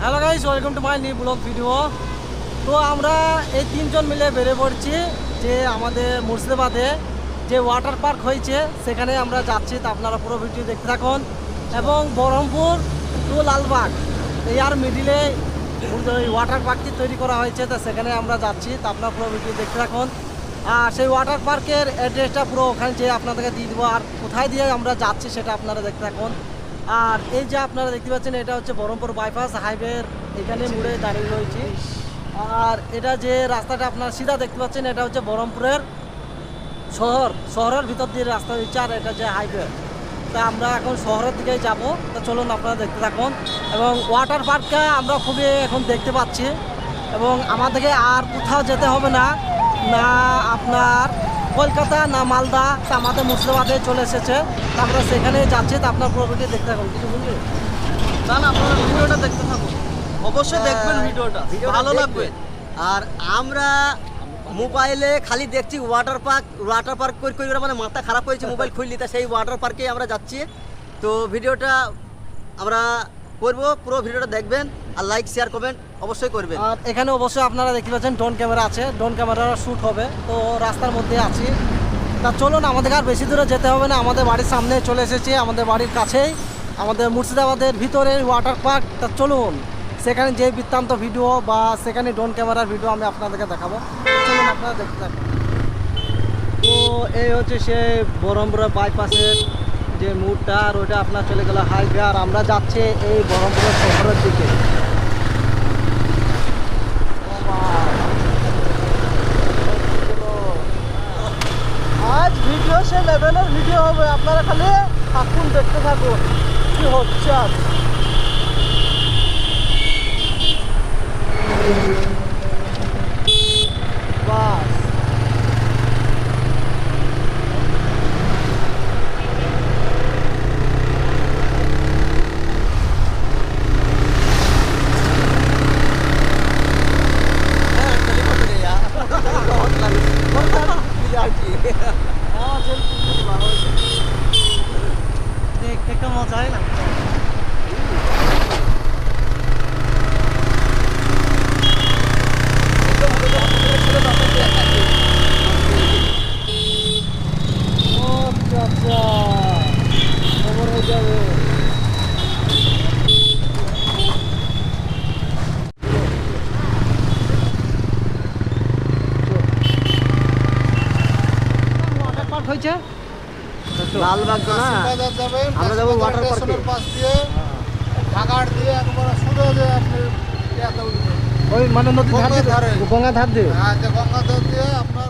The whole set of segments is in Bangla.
Hello guys, welcome to my new blog video. তো আমরা এই তিনজন মিলে বেরিয়ে পড়ছি যে আমাদের মুর্শিদাবাদে যে ওয়াটার পার্ক হয়েছে সেখানে আমরা যাচ্ছি। তো আপনারা পুরো ভিডিও দেখতে থাকুন। এবং বহরমপুর টু লালবাগ এই আর মিডিলে ওই ওয়াটার পার্কটি তৈরি করা হয়েছে, তো সেখানে আমরা যাচ্ছি। তো আপনারা পুরো ভিডিও দেখতে থাকুন। আর সেই ওয়াটার পার্কের অ্যাড্রেসটা পুরো ওখানে যে আপনাদেরকে দিয়ে দেবো, আর কোথায় দিয়ে আমরা যাচ্ছি সেটা আপনারা দেখতে থাকুন। আর এই যে আপনারা দেখতে পাচ্ছেন এটা হচ্ছে বহরমপুর বাইপাস হাইওয়ের এখানে মুড়ে দাঁড়িয়ে রয়েছে। আর এটা যে রাস্তাটা আপনারা সিধা দেখতে পাচ্ছেন এটা হচ্ছে বহরমপুরের শহরের ভিতর দিয়ে রাস্তা হচ্ছে, আর এটা যে হাইওয়ে। তা আমরা এখন শহরের দিকেই যাব। তো চলুন আপনারা দেখতে থাকুন। এবং ওয়াটার পার্কটা আমরা খুবই এখন দেখতে পাচ্ছি, এবং আমাদেরকে আর কোথাও যেতে হবে না, না আপনার কলকাতা না মালদা, তা আমাদের মুর্শিদাবাদে চলে এসেছে। তা আমরা সেখানে যাচ্ছি। তো আপনার পুরো ভিডিও দেখতে থাকুন। কিছু বলবে না না, আপনারা ভিডিওটা দেখতে থাকুন, অবশ্যই দেখবেন ভিডিওটা, ভালো লাগবে। আর আমরা মোবাইলে খালি দেখছি ওয়াটার পার্ক করে মানে মাথা খারাপ হয়েছে মোবাইল খুললি, তা সেই ওয়াটার পার্কেই আমরা যাচ্ছি। তো ভিডিওটা আমরা করবো, পুরো ভিডিওটা দেখবেন আর লাইক শেয়ার কমেন্ট অবশ্যই করবেন। আর এখানে অবশ্যই আপনারা দেখতে পাচ্ছেন ড্রোন ক্যামেরা আছে, ড্রোন ক্যামেরা শ্যুট হবে। তো রাস্তার মধ্যে আছি। তা চলুন, আমাদের আর বেশি দূরে যেতে হবে না, আমাদের বাড়ির সামনে চলে এসেছি, আমাদের বাড়ির কাছেই আমাদের মুর্শিদাবাদের ভিতরে ওয়াটার পার্ক। তা চলুন সেখানে যে বৃত্তান্ত ভিডিও বা সেখানে ড্রোন ক্যামেরার ভিডিও আমি আপনাদেরকে দেখাবো। চলুন আপনারা দেখতে থাকুন। তো এই হচ্ছে সে বহরমপুরের বাইপাসের যে মোড়টা, আর ওইটা আপনার চলে গেল হাইওয়ে। আর আমরা যাচ্ছি এই বহরমপুরের শহরের দিকে। আজ ভিডিও সে লেভেলের ভিডিও হবে, আপনারা খালি থাকুন, দেখতে থাকুন কি হচ্ছে আজ। বাস দেখতে তো মজাই লাগছে। আচ্ছা, খবর হয়ে যাবে। ওয়াটার পার্ক হয়েছে লালবাগ তো না, আমরা যাবো ওয়াটার পার্কে। পাশ দিয়ে ভাগাড় দিয়ে একবার সোজা যে আপনি ইয়াতে উঠবেন। ওই মানে নদীর ধার দিয়ে, গঙ্গার ধারে। গঙ্গা ধার দিয়ে। হ্যাঁ, যে গঙ্গাধর দিয়ে আপনার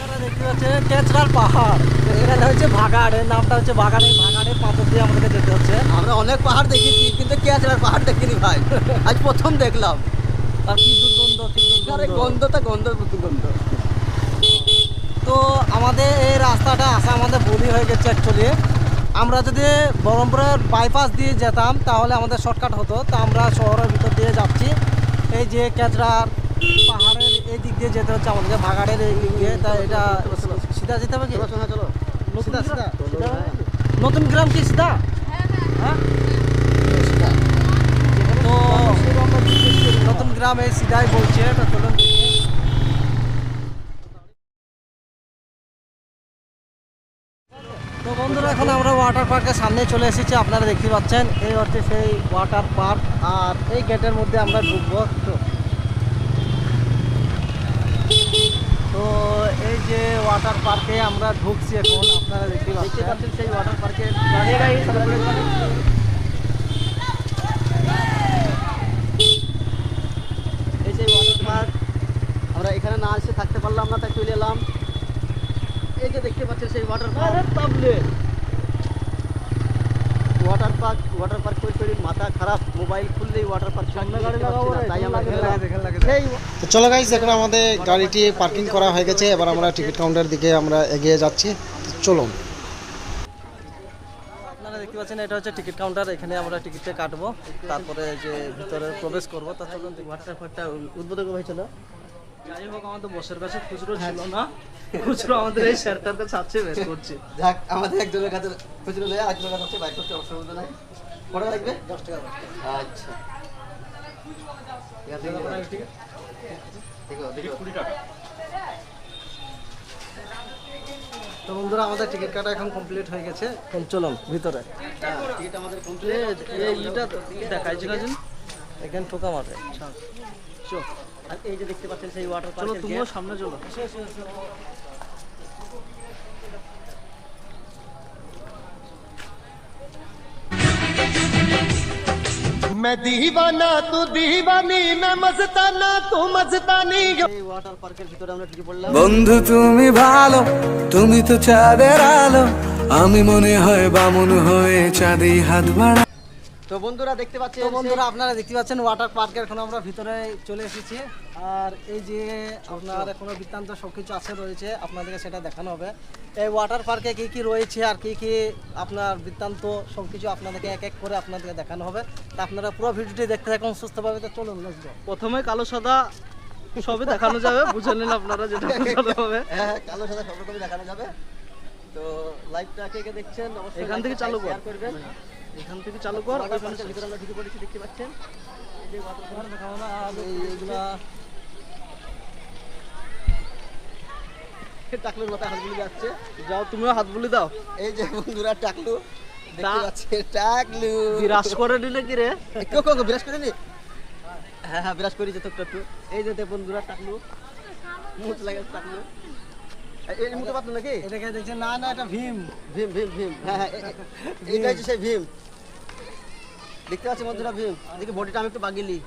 আপনারা দেখতে পাচ্ছেন কেচরার পাহাড়, এখানে হচ্ছে ভাগাড়, এর নামটা হচ্ছে ভাগাড়। এই ভাগাড়ের পাথর দিয়ে আমাদেরকে যেতে হচ্ছে। আমরা অনেক পাহাড় দেখেছি কিন্তু কেয়াচড়ার পাহাড় দেখিনি ভাই, আজ প্রথম দেখলাম। আর কি দুর্গন্ধ, কি আরে দুর্গন্ধ। গন্ধটা গন্ধের মতো গন্ধ। তো আমাদের এই রাস্তাটা আসা আমাদের ভুলই হয়ে গেছে অ্যাকচুয়ালি। আমরা যদি বহরমপুরের বাইপাস দিয়ে যেতাম তাহলে আমাদের শর্টকাট হতো। তো আমরা শহরের ভিতর দিয়ে যাচ্ছি, এই যে কেচরার পাহাড়ের এই দিক দিয়ে যেতে হচ্ছে আমাদেরকে, ভাগাড়ের এই দিক দিয়ে। তাই এটা সিধা যেতে হবে কি? চলো শোনা, চলো সিধা সিধা নতুন গ্রাম কি সিধা? হ্যাঁ, তো নতুন গ্রাম এই সিধাই বলছে। তো চলুন দেখি। তো বন্ধুরা, এখন আমরা ওয়াটার পার্কের সামনে চলে এসেছি। আপনারা দেখতে পাচ্ছেন এই হচ্ছে সেই ওয়াটার পার্ক, আর এই গেটের মধ্যে আমরা ঢুকবো। তো এই যে ওয়াটার পার্কে আমরা ঢুকছি এখন, আপনারা দেখতে পাচ্ছেন সেই ওয়াটার পার্কে এই সেই ওয়াটার পার্ক। আমরা এখানে না এসে থাকতে পারলাম না, তাই চলে এলাম। এই যে দেখতে পাচ্ছেন সেই ওয়াটার পার্ক। ওয়াটার পার্ক করে মাথা খারাপ, মোবাইল খুললেই ওয়াটার পার্ক সামনে গাড়ি লাগাবো, তাই আমরা তো চলো গাইস, এখন আমাদের গাড়িটি পার্কিং করা হয়ে গেছে। এবার আমরা টিকিট কাউন্টারের দিকে আমরা এগিয়ে যাচ্ছি। চলো। দেখতে পাচ্ছেন এটা হচ্ছে টিকিট কাউন্টার, এখানে আমরা টিকিটটা কাটবো, তারপরে যে ভিতরে প্রবেশ করবো। তার চলুন ওয়াটার পার্কটা উদ্বোধন হয়েছিল। যাই হোক, আমাদের বসের কাছে খুচরো ছিল না, খুচরো আমাদের এই শেয়ারটার কাছে আছে, বের করছি। যাক, আমাদের একজনের কাছে খুচরো নেই, আরেকজনের কাছে হচ্ছে বাইক করতে অসুবিধা নাই। কত টাকা লাগবে? 10 টাকা। আচ্ছা, ঠিক আছে, দেখো 20 টাকা। তো বন্ধুরা, আমাদের টিকিট কাটা এখন কমপ্লিট হয়ে গেছে, এখন চলুন ভিতরে। টিকিট আমাদের কমপ্লিট। এইটা দেখাইছে না যেন এখানে ঠোকা মারে। চল, আর এই যে দেখতে পাচ্ছেন সেই ওয়াটার চলো পার্ক, তুমিও সামনে চলো। मैं दीवाना तू दीवानी मैं मस्ताना तू मस्तानी এই ওয়াটার পার্কের ভিতরে আমরা ঢুকে পড়লাম। বন্ধু তুমি ভালো, তুমি তো চাঁদের আলো, আমি মনে হয় বামুন হয়ে চাঁদে হাত বাড়া। তো বন্ধুরা দেখতে পাচ্ছেন, তো বন্ধুরা, আপনারা দেখতে পাচ্ছেন ওয়াটার পার্কের এখন আমরা ভিতরে চলে এসেছি। আর এই যে আপনার এখনো বৃত্তান্ত সবকিছু আছে রয়েছে, আপনাদেরকে সেটা দেখানো হবে। এই ওয়াটার পার্কে কি কি রয়েছে আর কি কি আপনার বৃত্তান্ত সবকিছু আপনাদেরকে এক এক করে আপনাদেরকে দেখানো হবে। তা আপনারা পুরো ভিডিওটি দেখতে থাকুন সুস্থভাবে। তো চলুন, let's go। প্রথমে কালো সাদা সবই দেখানো যাবে, বুঝে নিন আপনারা যেটা দেখানো হবে। হ্যাঁ, কালো সাদা সব রকমই দেখানো যাবে। তো লাইভটা কে কে দেখছেন অবশ্যই এখান থেকে চালু কর। শেয়ার করবেন। এখান থেকে চালু কর। ওয়াটার পার্কের ভিতরে আমরা ঢুকে পড়েছি, দেখতে পাচ্ছেন এই যে ওয়াটার পার্ক দেখাবো না। আর এইগুলা টাকলুর মাথায় হাতগুলি যাচ্ছে। যাও, তুমিও হাত বুলি দাও। এই যে বন্ধুরা টাকলু দেখতে টা- পাচ্ছেন, টাকলু বিরাজ করে নিলে কি রে? কেউ কেউ বিরাজ করেনি? হ্যাঁ হ্যাঁ, বিরাজ করি যে তো একটু। এই যে বন্ধুরা টাকলু মুখ লাগে টাকলু। এই মুখে পাতলো নাকি? এটাকে দেখছেন? না না, এটা ভীম। ভীম ভীম ভীম, হ্যাঁ হ্যাঁ, এইটা হচ্ছে সেই ভীম। দেখতে পাচ্ছি বন্ধুরা ভীম। দেখি বডিটা আমি একটু বাগিলি।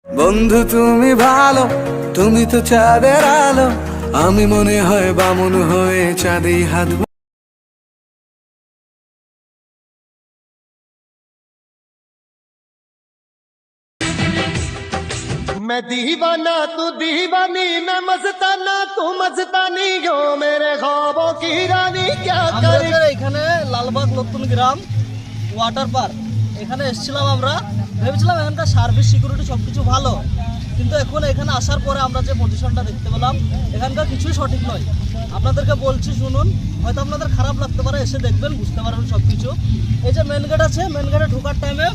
বন্ধু তুমি ভালো, তুমি তো চাঁদের আলো, আমি মনে হয় বামুন হয়ে চাঁদে হাত বাড়া। मैं दीवाना तू दीवानी मैं मस्ताना तू मस्तानी हो मेरे ख्वाबों की रानी क्या करे। আমাদের এখানে লালবাগ নতুন গ্রাম ওয়াটার পার্ক, এখানে এসেছিলাম আমরা, ভেবেছিলাম এখানকার সার্ভিস সিকিউরিটি সবকিছু ভালো, কিন্তু এখন এখানে আসার পরে আমরা যে পজিশনটা দেখতে পেলাম এখানকার কিছুই সঠিক নয়। আপনাদেরকে বলছি শুনুন, হয়তো আপনাদের খারাপ লাগতে পারে, এসে দেখবেন বুঝতে পারবেন সব কিছু। এই যে মেন গেট আছে, মেন গেটে ঢোকার টাইমে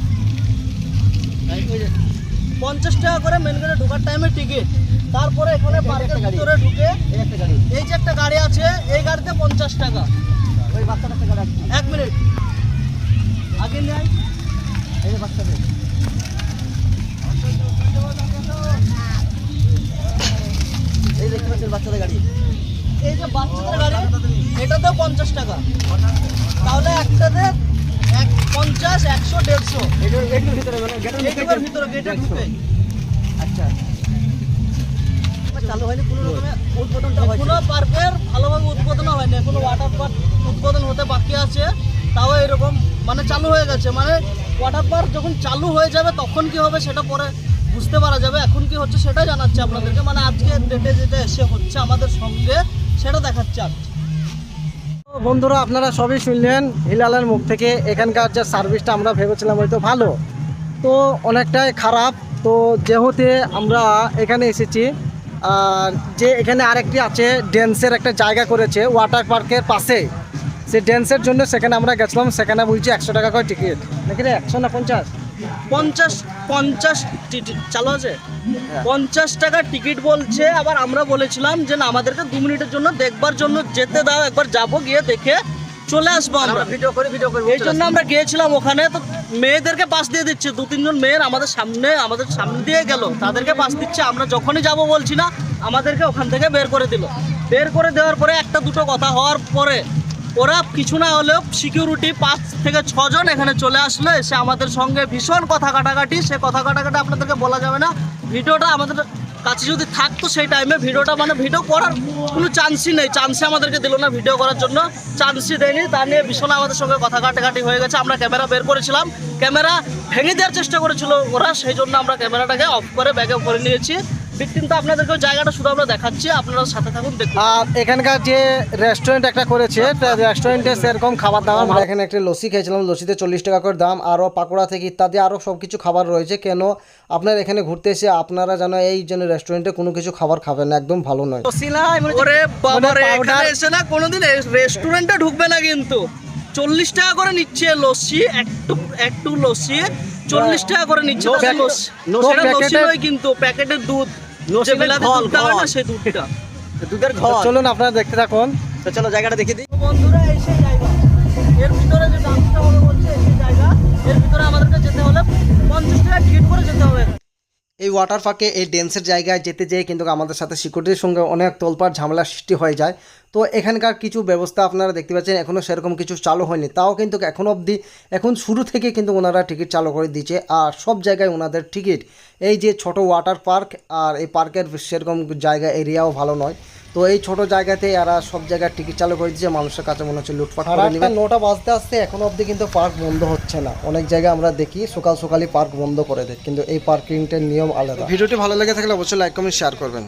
50 টাকা করে মেন গেটে ঢোকার টাইমে টিকিট। তারপরে এখানে পার্কের ভিতরে ঢুকে এই যে একটা গাড়ি আছে, এই গাড়িতে 50 টাকা। ওই বাচ্চাটা একটা গাড়ি আছে। 1 মিনিট আগে নেয়। এই যে বাচ্চাদের এই দেখতে পাচ্ছেন বাচ্চাদের গাড়ি। এই যে বাচ্চাদের গাড়ি, এটাতেও 50 টাকা। তাহলে একটাতে 50, 100, 150 এটার ভিতরে মানে এইগুলোর ভিতরে গেটে ঢুকে। আচ্ছা চালু হয়নি কোনো রকমে উদ্বোধনটা হয়েছে। এখনো পার্কের ভালোভাবে উদ্বোধন হয়নি, এখনো ওয়াটার পার্ক উদ্বোধন হতে বাকি আছে। তাও এরকম মানে চালু হয়ে গেছে, মানে ওয়াটার পার্ক যখন চালু হয়ে যাবে তখন কি হবে সেটা পরে বুঝতে পারা যাবে। এখন কি হচ্ছে সেটা জানাচ্ছে আপনাদেরকে, মানে আজকে ডেটে যেটা এসে হচ্ছে আমাদের সঙ্গে সেটা দেখাচ্ছে আজকে। তো বন্ধুরা, আপনারা সবই শুনলেন হিলালের মুখ থেকে। এখানকার যে সার্ভিসটা আমরা ভেবেছিলাম হয়তো ভালো, তো অনেকটাই খারাপ। তো যেহেতু আমরা এখানে এসেছি, আর যে এখানে আরেকটি আছে ড্যান্সের একটা জায়গা করেছে ওয়াটার পার্কের পাশে, সে ড্যান্সের জন্য সেখানে আমরা গেছিলাম। সেখানে বলছি 100 টাকা করে টিকিট, নাকি রে 100 না 50? 50 চালু আছে, 50 টাকা টিকিট বলছে। আবার আমরা বলেছিলাম যে না, আমাদেরকে 2 মিনিটের জন্য দেখবার জন্য যেতে দাও, একবার যাবো, গিয়ে দেখে চলে আসবো আমরা। ভিডিও করে এই জন্য আমরা গিয়েছিলাম ওখানে। তো মেয়েদেরকে পাস দিয়ে দিচ্ছে, 2-3 জন মেয়ের আমাদের সামনে দিয়ে গেল, তাদেরকে পাস দিচ্ছে। আমরা যখনই যাব বলছি না, আমাদেরকে ওখান থেকে বের করে দিল। বের করে দেওয়ার পরে 1-2 কথা হওয়ার পরে ওরা কিছু না হলেও সিকিউরিটি 5 থেকে 6 জন এখানে চলে আসলো, এসে আমাদের সঙ্গে ভীষণ কথা কাটাকাটি। সে কথা কাটাকাটি আপনাদেরকে বলা যাবে না। ভিডিওটা আমাদের কাছে যদি থাকতো সেই টাইমে, ভিডিওটা মানে ভিডিও করার কোনো চান্সই নেই, চান্সই আমাদেরকে দিল না ভিডিও করার জন্য, চান্সই দেয়নি। তা নিয়ে ভীষণ আমাদের সঙ্গে কথা কাটাকাটি হয়ে গেছে। আমরা ক্যামেরা বের করেছিলাম, ক্যামেরা ভেঙে দেওয়ার চেষ্টা করেছিল ওরা, সেই জন্য আমরা ক্যামেরাটাকে অফ করে ব্যাগে ভরে নিয়েছি। কিন্তু আপনাদেরকে জায়গাটা শুধু আমরা দেখাচ্ছি, আপনারা সাথে থাকুন দেখুন। আর এখানকার যে রেস্টুরেন্ট একটা করেছে, রেস্টুরেন্টে সেরকম খাবার দাবার, আমরা এখানে একটা লস্যি খেয়েছিলাম, লস্যিতে 40 টাকা করে দাম। আরও পাকোড়া থেকে ইত্যাদি আরও সব কিছু খাবার রয়েছে। কেন আপনারা এখানে ঘুরতে এসে আপনারা যেন এই জন্য রেস্টুরেন্টে কোনো কিছু খাবার খাবেন না, একদম ভালো নয়। ওরে বাবা রে, মানে এখানে এসে না কোনোদিন রেস্টুরেন্টে ঢুকবে না কিন্তু। 40 টাকা করে নিচ্ছে লস্যি, একটু লস্যি 40 টাকা করে নিচ্ছে। No তাতে packet- লস্যি no সেটা লস্যি packet-এর- নয় কিন্তু, প্যাকেটের দুধ, যে লস্যি বিলাতি ঘর, দুধটা হয় না ঘর। সেই দুধটা। দুধের তো ঘর। চলুন আপনারা দেখতে থাকুন। তো চলো জায়গাটা দেখিয়ে দিই। তো বন্ধুরা, এই সেই জায়গা, এর ভিতরে যে ডান্সটা হবে বলছে, এই সেই জায়গা, এর ভিতরে আমাদেরকে যেতে হলে 50 টাকা টিকিট করে যেতে হবে। এই ওয়াটার পার্কে এই ড্যান্সের জায়গায় যেতে যেয়ে কিন্তু আমাদের সাথে সিকিউরিটির সঙ্গে অনেক তোলপাড় ঝামেলার সৃষ্টি হয়ে যায়। তো এখানকার কিছু ব্যবস্থা আপনারা দেখতে পাচ্ছেন এখনও সেরকম কিছু চালু হয়নি, তাও কিন্তু এখনও অবধি এখন শুরু থেকে কিন্তু ওনারা টিকিট চালু করে দিচ্ছে। আর সব জায়গায় ওনাদের টিকিট, এই যে ছোট ওয়াটার পার্ক, আর এই পার্কের সেরকম জায়গা এরিয়াও ভালো নয়। তো এই ছোট জায়গাতে এরা সব জায়গায় টিকিট চালু করে দিচ্ছে, মানুষের কাছে মনে হচ্ছে লুটপাট করে নেবে। 9টা বাজতে আসতে এখনও অবধি কিন্তু পার্ক বন্ধ হচ্ছে না। অনেক জায়গায় আমরা দেখি সকালই পার্ক বন্ধ করে দেয়, কিন্তু এই পার্কিংটার নিয়ম আলাদা। ভিডিওটি ভালো লেগে থাকলে অবশ্যই লাইক কমেন্ট শেয়ার করবেন।